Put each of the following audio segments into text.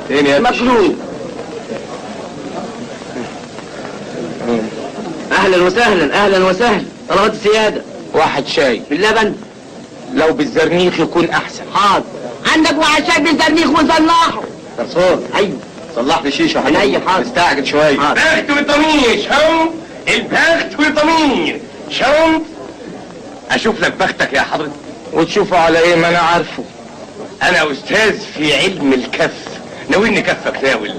فين يا مجنون. اهلا وسهلا اهلا وسهلا. طلبات السياده. واحد شاي باللبن. لو بالزرنيخ يكون احسن. حاضر. عندك واحد شاي بالزرنيخ وصلحه. garçon ايوه صلح لي شيشه عينيا. حاضر. مستعجل شويه. البخت والضمير شوم، البخت والضمير شوم. اشوف لك بختك يا حضرتك. وتشوفوا على ايه؟ ما انا عارفه. انا استاذ في علم الكف، ناويني كفك ناول.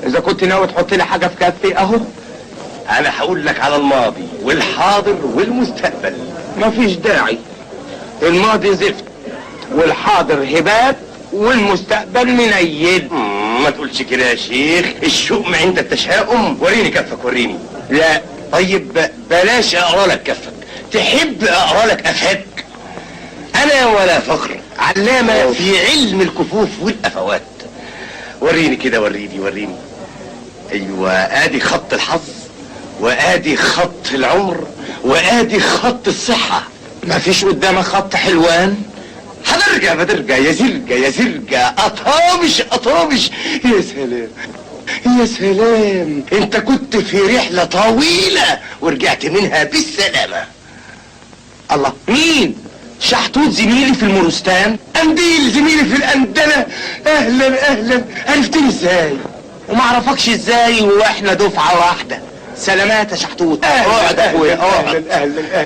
اذا كنت ناوي تحط لي حاجه في كفي اهو. انا هقول لك على الماضي والحاضر والمستقبل. مفيش داعي. الماضي زفت والحاضر هبات والمستقبل منيل. ما تقولش كده يا شيخ، الشؤم عند التشاؤم. وريني كفك وريني. لا طيب بلاش اقرا لك كفك، تحب اقرا لك افاك؟ انا ولا فخر، علامه في علم الكفوف والافوات. وريني كده، وريني. ايوه، ادي خط الحظ، وادي خط العمر، وادي خط الصحه. مفيش قدامك خط حلوان؟ بدرجة يا زرقة أطابش. يا سلام انت كنت في رحلة طويلة ورجعت منها بالسلامة. الله، مين؟ شحتوت زميلي في المورستان؟ قنديل زميلي في الأندلة. أهلا عرفتني ازاي؟ وما اعرفكش ازاي واحنا دفعة واحدة. سلامات يا شحتوت. اقعد اخويا اقعد. اهلا